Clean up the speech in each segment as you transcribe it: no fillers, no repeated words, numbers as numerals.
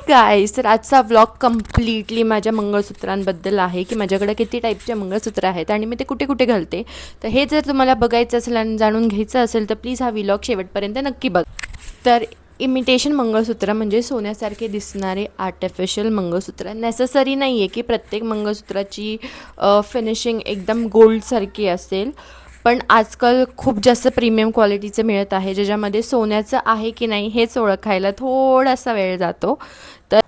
Guys, तर आजचा vlog completely माझ्या मंगळसूत्रांबद्दल आहे की माझ्याकडे किती टाईपचे मंगळसूत्र आहेत आणि मी ते कुठे कुठे घालते. तर हे जर तुम्हाला बघायचं असेल आणि जाणून घ्यायचं असेल तर प्लीज हा व्लॉग शेवटपर्यंत नक्की बघ. तर इमिटेशन मंगळसूत्र म्हणजे सोन्यासारखे दिसणारे आर्टिफिशियल मंगळसूत्र. नेसेसरी नाही आहे की प्रत्येक मंगळसूत्राची फिनिशिंग एकदम गोल्डसारखी असेल, पण आजकाल खूप जास्त प्रीमियम क्वालिटीचं मिळत आहे, ज्याच्यामध्ये सोन्याचं आहे की नाही हेच ओळखायला थोडासा वेळ जातो. तर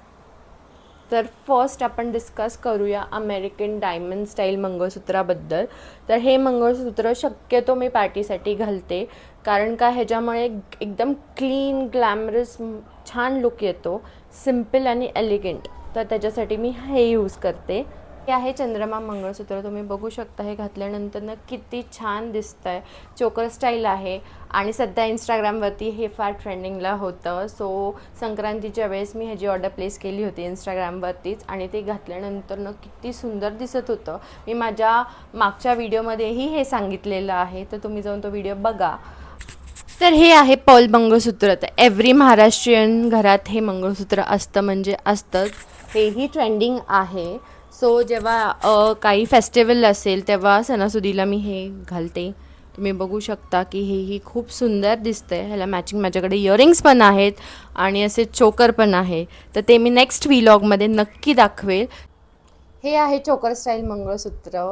तर फर्स्ट आपण डिस्कस करूया अमेरिकन डायमंड स्टाईल मंगळसूत्राबद्दल. तर हे मंगळसूत्र शक्यतो मी पार्टीसाठी घालते, कारण का ह्याच्यामुळे एकदम क्लीन ग्लॅमरस छान लुक येतो, सिम्पल आणि एलिगंट. तर त्याच्यासाठी मी हे यूज करते. हे आहे चंद्रमा मंगळसूत्र. तुम्ही बघू शकता हे घातल्यानंतर ना किती छान दिसतं आहे. चोकर स्टाईल आहे आणि सध्या इंस्टाग्रामवरती हे फार ट्रेंडिंगला होतं. सो संक्रांतीच्या वेळेस मी ह्याची ऑर्डर प्लेस केली होती इंस्टाग्रामवरतीच आणि ते घातल्यानंतर ना किती सुंदर दिसत होतं. मी माझ्या मागच्या व्हिडिओमध्येही हे सांगितलेलं आहे, तर तुम्ही जाऊन तो व्हिडिओ बघा. तर हे आहे पर्ल मंगळसूत्र. तर एव्हरी महाराष्ट्रीयन घरात हे मंगळसूत्र असतं म्हणजे असतंच. हेही ट्रेंडिंग आहे. सो जेव्हा काही फेस्टिवल असेल तेव्हा सणासुदीला मी हे घालते. तुम्ही बघू शकता की हेही खूप सुंदर दिसतंय. ह्याला मॅचिंग माझ्याकडे इयरिंग्स पण आहेत आणि असे चोकर पण आहे. तर ते मी नेक्स्ट व्लॉगमध्ये नक्की दाखवेल. हे आहे चोकर स्टाईल मंगळसूत्र.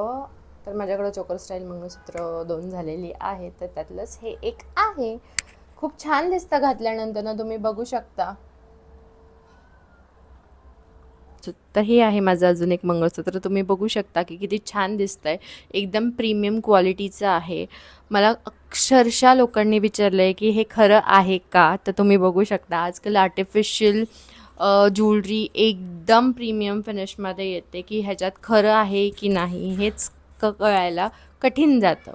तर माझ्याकडं चोकर स्टाईल मंगळसूत्र 2 झालेली आहेत, तर त्यातलंच हे एक आहे. खूप छान दिसतं घातल्यानंतर ना, तुम्ही बघू शकता. तर हे आहे माझं अजून एक मंगळसूत्र. तुम्ही बघू शकता की किती छान दिसतंय. एकदम प्रीमियम क्वालिटीचं आहे. मला अक्षरशः लोकांनी विचारलं आहे की हे खरं आहे का? तर तुम्ही बघू शकता आजकाल आर्टिफिशियल ज्वेलरी एकदम प्रीमियम फिनिशमध्ये येते की ह्याच्यात खरं आहे की नाही हेच कळायला कठीण जातं.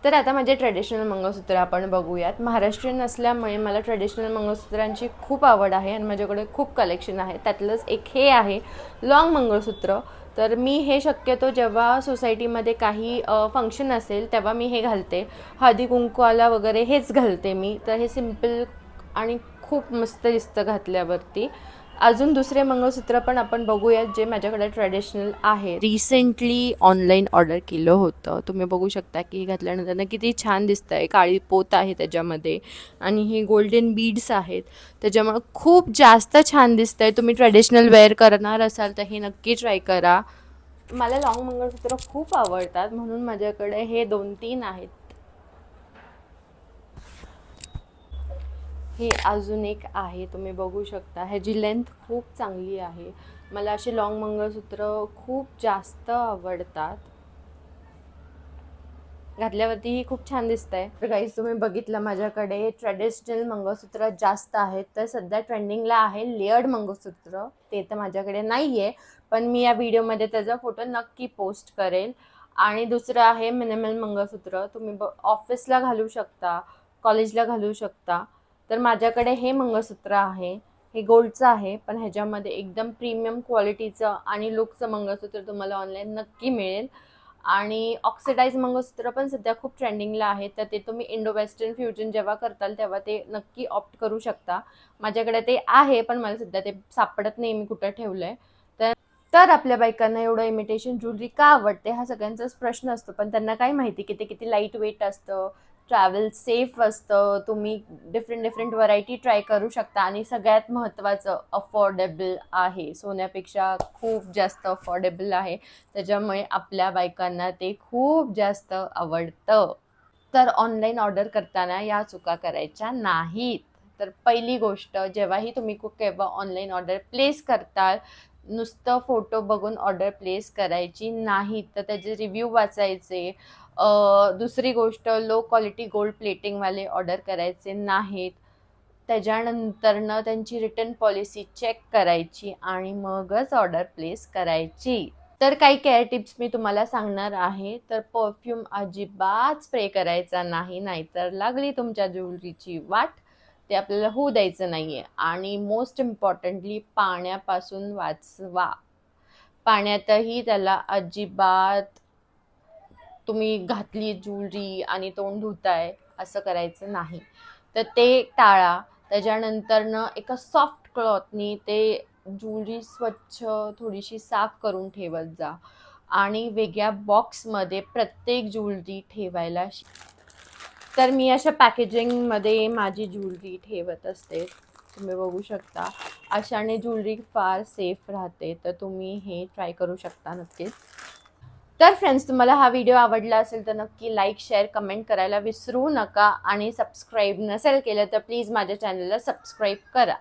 तर आता माझे ट्रेडिशनल मंगळसूत्र आपण बघूयात. महाराष्ट्रीयन असल्यामुळे मला ट्रेडिशनल मंगळसूत्रांची खूप आवड आहे आणि माझ्याकडे खूप कलेक्शन आहे. त्यातलंच एक हे आहे लाँग मंगळसूत्र. तर मी हे शक्यतो जेव्हा सोसायटीमध्ये काही फंक्शन असेल तेव्हा मी हे घालते. हळदी कुंकवाला वगैरे हेच घालते मी. तर हे सिम्पल आणि खूप मस्त दिसतं घातल्यावरती. अजून दुसरे मंगळसूत्र पण आपण बघूयात जे माझ्याकडे ट्रेडिशनल आहे. रिसेंटली ऑनलाईन ऑर्डर केलं होतं. तुम्ही बघू शकता की घातल्यानंतर ना किती छान दिसतं आहे. काळी पोत आहे त्याच्यामध्ये आणि हे गोल्डन बीड्स आहेत. त्याच्यामुळं खूप जास्त छान दिसतं आहे. तुम्ही ट्रेडिशनल वेअर करणार असाल तर हे नक्की ट्राय करा. मला लाँग मंगळसूत्र खूप आवडतात म्हणून माझ्याकडे हे 2-3 आहेत. हे अजून एक आहे. तुम्ही बघू शकता ह्याची लेंथ खूप चांगली आहे. मला असे लाँग मंगळसूत्र खूप जास्त आवडतात. घातल्यावरतीही खूप छान दिसतंय. तर गाईज, तुम्ही बघितलं माझ्याकडे ट्रेडिशनल मंगळसूत्र जास्त आहेत. तर सध्या ट्रेंडिंगला आहे लेयर्ड मंगळसूत्र. ते तर माझ्याकडे नाही आहे, पण मी या व्हिडिओमध्ये त्याचा फोटो नक्की पोस्ट करेल. आणि दुसरं आहे मिनिमल मंगळसूत्र. तुम्ही ऑफिसला घालू शकता, कॉलेजला घालू शकता. तर माझ्याकडे हे मंगळसूत्र आहे. हे गोल्डचं आहे, पण ह्याच्यामध्ये एकदम प्रीमियम क्वालिटीचं आणि लुकचं मंगळसूत्र तुम्हाला ऑनलाईन नक्की मिळेल. आणि ऑक्सिडाइज मंगळसूत्र पण सध्या खूप ट्रेंडिंगला आहे. तर ते तुम्ही इंडो वेस्टर्न फ्युजन जेव्हा करताल तेव्हा ते नक्की ऑप्ट करू शकता. माझ्याकडे ते आहे, पण मला सध्या ते सापडत नाही मी कुठं ठेवलंय. तर तर आपल्या बायकांना एवढं इमिटेशन ज्वेलरी का आवडते हा सगळ्यांचाच प्रश्न असतो. पण त्यांना काय माहिती की ते किती लाईट वेट असतं, ट्रॅव्हल सेफ असतं, तुम्ही डिफरंट डिफरंट व्हरायटी ट्राय करू शकता आणि सगळ्यात महत्त्वाचं अफोर्डेबल आहे. सोन्यापेक्षा खूप जास्त अफोर्डेबल आहे. त्याच्यामुळे आपल्या बायकांना ते खूप जास्त आवडतं. तर ऑनलाईन ऑर्डर करताना या चुका करायच्या नाहीत. तर पहिली गोष्ट, जेव्हाही तुम्ही केव्हा ऑनलाईन ऑर्डर प्लेस करताल, नुसतं फोटो बघून ऑर्डर प्लेस करायची नाही, तर त्याचे रिव्ह्यू वाचायचे. दुसरी गोष्ट, लो क्वालिटी गोल्ड प्लेटिंगवाले ऑर्डर करायचे नाहीत. त्याच्यानंतरनं त्यांची रिटर्न पॉलिसी चेक करायची आणि मगच ऑर्डर प्लेस करायची. तर काही केअर टिप्स मी तुम्हाला सांगणार आहे. तर परफ्यूम अजिबात स्प्रे करायचा नाही, नाहीतर लागली तुमच्या ज्वेलरीची वाट. ते आपल्याला होऊ द्यायचं नाही आहे. आणि मोस्ट इम्पॉर्टंटली पाण्यापासून वाचवा. पाण्यातही त्याला अजिबात तुम्ही घातली ज्वेलरी आणि तोंड धुताय असं करायचं नाही. तर ते टाळा. त्याच्यानंतरनं एका सॉफ्ट क्लॉथनी ते ज्वेलरी स्वच्छ थोडीशी साफ करून ठेवत जा आणि वेगळ्या बॉक्समध्ये प्रत्येक ज्वेलरी ठेवायला तर मी अशा पॅकेजिंगमध्ये माझी ज्वेलरी ठेवत असते. तुम्ही बघू शकता अशाने ज्वेलरी फार सेफ राहते. तर तुम्ही हे ट्राय करू शकता नक्कीच. तर फ्रेंड्स, तुम्हाला हा व्हिडिओ आवडला असेल तर नक्की लाईक, शेअर, कमेंट करायला विसरू नका आणि सबस्क्राईब नसेल केलं तर प्लीज माझ्या चॅनलला सबस्क्राईब करा.